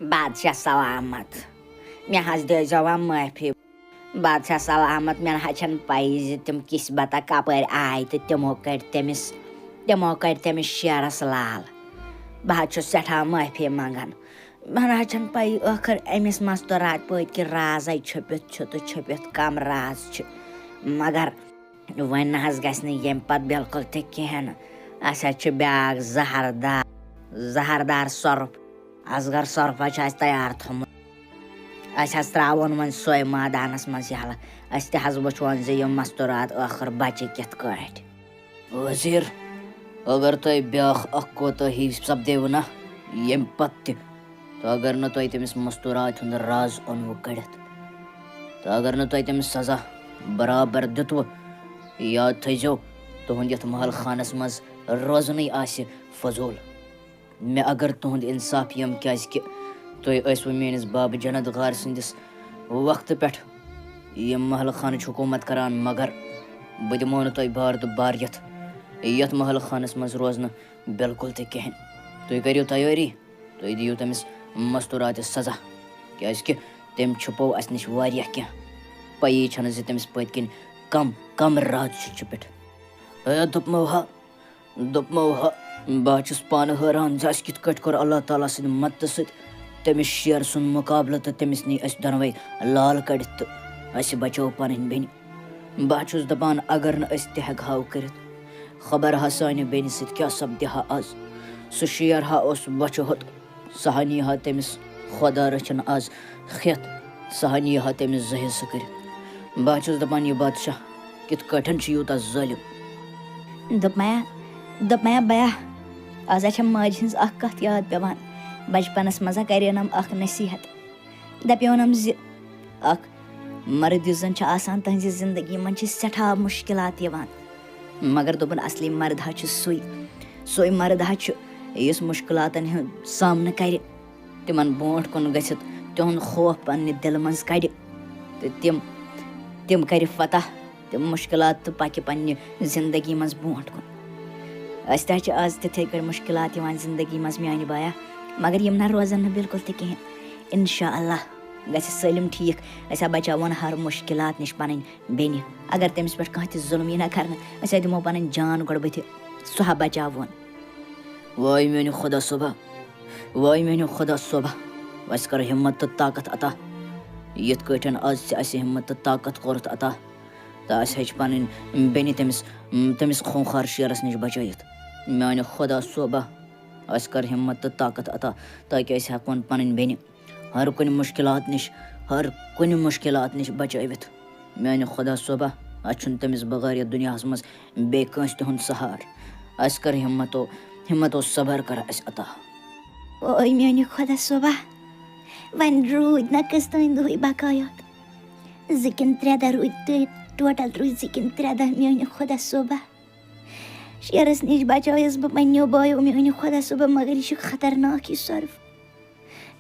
بادشاہ سلامت مےٚ حظ دِیٖزیٚو معٲفی بادشاہ سلامت مےٚ حظ چھَنہٕ پَیی زِ تِم کِس بتا کَپٲرۍ آے تہٕ تِمو کٔرۍ تٔمِس شیرَس لال بہٕ حظ چھُس سٮ۪ٹھاہ معٲفی منٛگان مےٚ نہ حظ چھَنہٕ پَیی ٲخٕر أمِس مستورات پٲٹھۍ کہِ رازَے چھُپِتھ چھُ تہٕ چھُپِتھ کَم راز چھِ مگر وۄنۍ نہ حظ گژھِ نہٕ ییٚمہِ پَتہٕ بِلکُل تہِ کِہیٖنۍ نہٕ اَسہِ حظ چھُ بیٛاکھ زہردار سۄرُپھ اصغر سۄرُپھ حظ چھُ اَسہِ تیار تھوٚمُت اَسہِ حظ ترٛاوُن وۄنۍ سۄے مٲدانَس منٛز یَلہٕ أسۍ تہِ حظ وٕچھون زِ یِم مستورات ٲخٕر بَچہِ کِتھ کٲٹھۍ وزیٖر اگر تۄہہِ بیٛاکھ اکھ کوتٲہی سپدیوٕ نا ییٚمہِ پتہٕ تہِ تہٕ اگر نہٕ تۄہہِ تٔمِس مستورات ہُنٛد راز اوٚنوُ کٔڑِتھ تہٕ اگر نہٕ تۄہہِ تٔمِس سزا برابر دیُتوٕ یاد تھٲیزیو تُہُنٛد یَتھ محل خانَس منٛز روزنٕے آسہِ فضوٗل مےٚ اگر تُہُنٛد اِنصاف یِم کیٛازِکہِ تُہۍ ٲسوٕ میٛٲنِس بابہٕ جنت غار سٕنٛدِس وقتہٕ پٮ۪ٹھ یِم محل خانٕچ حکوٗمت کران مگر بہٕ دِمو نہٕ تۄہہِ بار تہٕ بار یَتھ محل خانَس منٛز روزنہٕ بِلکُل تہِ کِہیٖنۍ تُہۍ کٔرِو تیٲری تُہۍ دِیِو تٔمِس مستوراتہِ سزا کیٛازِکہِ تٔمۍ چھُپو اَسہِ نِش واریاہ کینٛہہ پَیی چھَنہٕ زِ تٔمِس پٔتۍ کِنۍ کَم راز چھُ چھُپِتھ دوٚپمو ہا بہٕ حظ چھُس پانہٕ حٲران زِ اَسہِ کِتھ کٲٹھۍ کوٚر اللہ تعالیٰ سٕنٛدِ مدتہٕ سۭتۍ تٔمِس شیر سُنٛد مُقابلہٕ تہٕ تٔمِس نی أسۍ دۄنوَے لال کٔڑِتھ تہٕ اَسہِ بچٲو پنٕنۍ بیٚنہِ بہٕ حظ چھُس دَپان اگر نہٕ أسۍ تہِ ہٮ۪کہٕ ہاو کٔرِتھ خبر ہا سانہِ بیٚنہِ سۭتۍ کیٛاہ سپدِ ہا آز سُہ شیر ہا اوس بۄچھِ ہوٚت سُہ ہا نی ہا تٔمِس خۄدا رٔچھِن آز کھٮ۪تھ سُہ ہا نی ہا تٔمِس زٕ حِصہٕ کٔرِتھ بہٕ حظ چھُس دَپان یہِ بادشاہ کِتھ کٲٹھۍ چھُ یوٗتاہ ظٲلِم دوٚپ مےٚ بیا آز حظ چھےٚ ماجہِ ہِنٛز اَکھ کَتھ یاد پیٚوان بَچپَنَس منٛز کَریونَم اَکھ نصیٖحت دَپیونَم زِ اَکھ مرد یُس زَن چھُ آسان تٕہٕنٛزِ زندگی منٛز چھِ سٮ۪ٹھاہ مُشکِلات یِوان مگر دوٚپُن اَصلی مرد حظ چھُ سُے مرد حظ چھُ یُس مُشکِلاتَن ہُنٛد سامنہٕ کَرِ تِمَن برونٛٹھ کُن گٔژھِتھ تِہُنٛد خوف پنٛنہِ دِلہٕ منٛز کَڑِ تہٕ تِم کَرِ فتح تِم مُشکِلات تہٕ پَکہِ پنٛنہِ زندگی منٛز برونٛٹھ کُن أسۍ تہِ حظ چھِ آز تِتھَے کٔٹھۍ مُشکِلات یِوان زندگی منٛز میٛانہِ بایا مگر یِم نہ روزَن نہٕ بِلکُل تہِ کِہیٖنۍ اِنشاء اللہ گژھِ سٲلِم ٹھیٖک أسۍ ہا بچاوون ہر مُشکِلات نِش پَنٕنۍ بیٚنہِ اگر تٔمِس پٮ۪ٹھ کانٛہہ تہِ ظُلم یی نہ کَرنہٕ أسۍ ہا دِمو پَنٕنۍ جان گۄڈٕ بٕتھِ سُہ ہا بچاوون واے میٛانہِ خۄدا صٲبا اَسہِ کَر ہِمت تہٕ طاقت عطا یِتھ کٲٹھۍ آز ژےٚ اَسہِ ہِمت تہٕ طاقت کوٚرُتھ عطا تہٕ اَسہِ ہیٚچھ پَنٕنۍ بیٚنہِ تٔمِس خوٗنخوار شیرَس نِش بچٲیِتھ میٛانہِ خۄدا صٲبا اَسہِ کَر ہِمت تہٕ طاقت عطا تاکہِ أسۍ ہٮ۪کون پَنٕنۍ بیٚنہِ ہر کُنہِ مُشکِلات نِش بچٲوِتھ میٛانہِ خۄدا صٲبا اَسہِ چھُنہٕ تٔمِس بغٲر یَتھ دُنیاہَس منٛز بیٚیہِ کٲنٛسہِ تِہُنٛد سہار اَسہِ کَر ہِمتو صبر کَر اَسہِ عطا اوے میٛانہِ خۄدا صٲبا وۄنۍ روٗدۍ نہ کٔژتانۍ دۄہٕے بقایات 2 کِنہٕ 3 دۄہ روٗدۍ تہٕ ٹوٹل روٗدۍ 2 کِنہٕ 3 دۄہ میٛانہِ خۄدا صٲبا شیرَس نِش بچٲیَس بہٕ پنٛنیو بایو میٛانہِ خۄدا صٲبا مگر یہِ چھُ خطرناک یہِ سۄرُپھ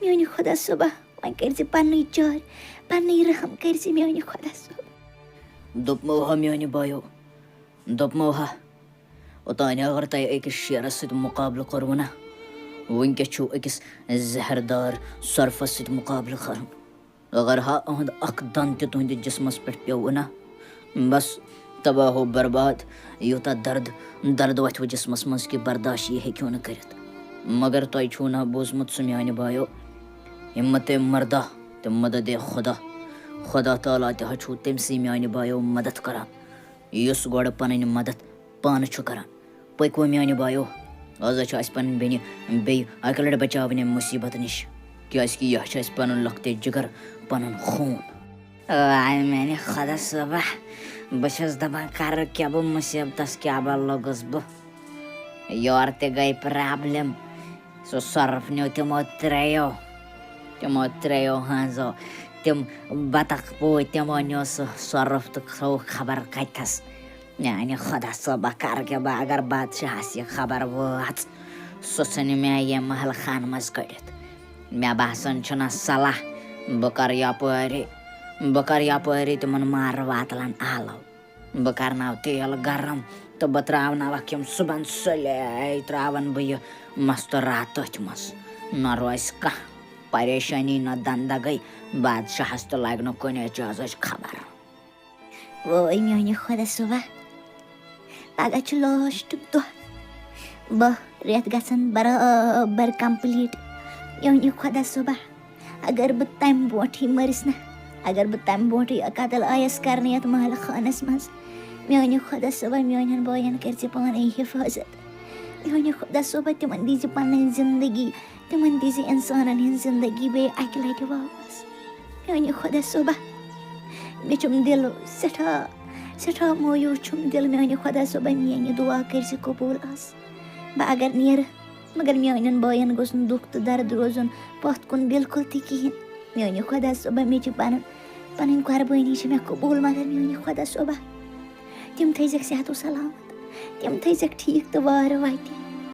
میٛانہِ خۄدا صٲبا وۄنۍ کٔرۍزِ پنٛنُے چار پنٛنُے رحم کٔرۍزِ میٛانہِ خۄدا صٲبا دوٚپمو ہا میٛانہِ بایو دوٚپمو ہا اوٚتانۍ اگر تۄہہِ أکِس شیرَس سۭتۍ مُقابلہٕ کوٚروُ نا وٕنۍکٮ۪س چھُو أکِس زہردار سۄرپھَس سۭتۍ مُقابلہٕ کَرُن اگر ہا أہُنٛد اَکھ دَنٛد تہِ تُہٕنٛدِس جِسمَس پٮ۪ٹھ پیوٚوُ نا بس تباہ و برباد یوٗتاہ درد وۄتھوٕ جِسمَس منٛز کہِ برداش یہِ ہیٚکِو نہٕ کٔرِتھ مگر تۄہہِ چھُو نہ بوٗزمُت سُہ میٛانہِ بایو ہِمت مردہ تہٕ مدد خۄدا تعالیٰ تہِ حظ چھُو تٔمۍسٕے میٛانہِ بایو مدد کران یُس گۄڈٕ پَنٕنۍ مدد پانہٕ چھُ کران پٔکۍوٕ میٛانہِ بایو آز حظ چھِ اَسہِ پَنٕنۍ بیٚنہِ بیٚیہِ اَکہِ لَٹہِ بچاوٕنۍ اَمہِ مُصیٖبت نِش کیٛازِکہِ یہِ چھُ اَسہِ پَنُن لۄکٹے جِگر پَنُن خوٗن آے میٛانہِ خۄدا صٲبا بہٕ چھَس دَپان کَرٕ کیٛاہ بہٕ مُصیٖبتَس کیٛاہ بہٕ لوٚگُس بہٕ یورٕ تہِ گٔے پرٛابلِم سُہ سۄرُپھ نیوٗ تِمو ترٛیٚیو ہٲنزو تِم بطخ پوٗتۍ تِمو نیوٗ سُہ سۄرُپھ تہٕ تھوٚو خبر کَتِتھَس میٛانہِ خۄدا صٲبا کَرٕ کیٛاہ بہٕ اگر بادشاہَس یہِ خبر وٲژ سُہ ژھٕنہِ مےٚ ییٚمہِ محل خانہٕ منٛز کٔڑِتھ مےٚ باسان چھُنہ صلاح بہٕ کَرٕ یَپٲری تِمَن مارٕ واتلَن آلو بہٕ کَرناو تیل گرم تہٕ بہٕ ترٛاوناوَکھ یِم صُبحن سُلے ترٛاوَن بہٕ یہِ مستورات تٔتھۍ منٛز نہ روزِ کانٛہہ پریشانی نہ دندہ گٔے بادشاہس تہٕ لگہِ نہٕ کُنہِ چیٖزٕچ خبر. وٲے میٛانہِ خۄدا صٲبا پگاہ چھُ لاسٹُک دۄہ 20 رٮ۪تھ گژھن برابر کمپلیٖٹ. میٛانہِ خۄدا صٲبا اگر بہٕ تمہِ برونٛٹھٕے مٔرِس نا اگر بہٕ تمہِ برونٛٹھٕے قتل آیس کرنہٕ یتھ محلہٕ خانس منٛز میٛانہِ خۄدا صٲبا میٛانٮ۪ن بٲین کٔرۍ زِ پانے حِفاظت. میٛانہِ خۄدا صٲبا تِمن دِیٖزِ پنٕنۍ زندگی تِمن دِیٖزِ انسانن ہٕنٛز زندگی بیٚیہِ اکہِ لٹہِ واپس. میٛانہِ خۄدا صٲبا مےٚ چھُم دِل سٮ۪ٹھاہ سٮ۪ٹھاہ مویوٗس چھُم دِل. میٛانہِ خۄدا صٲبا میٛانہِ دُعا کٔرۍ زِ قبوٗل آس. بہٕ اگر نیرٕ مگر میٛانٮ۪ن بٲین گوٚژھ نہٕ دُکھ تہٕ درد روزُن پتھ کُن بِلکُل تہِ کِہیٖنۍ. میٛانہِ خۄدا صٲبا مےٚ چھِ پنٕنۍ قۄربٲنی چھِ مےٚ قبوٗل مگر میٛانہِ خۄدا صٲبا تِم تھٲیزٮ۪کھ صحت و سلامت تِم تھٲیزٮ۪کھ ٹھیٖک تہٕ وارٕ واتہِ.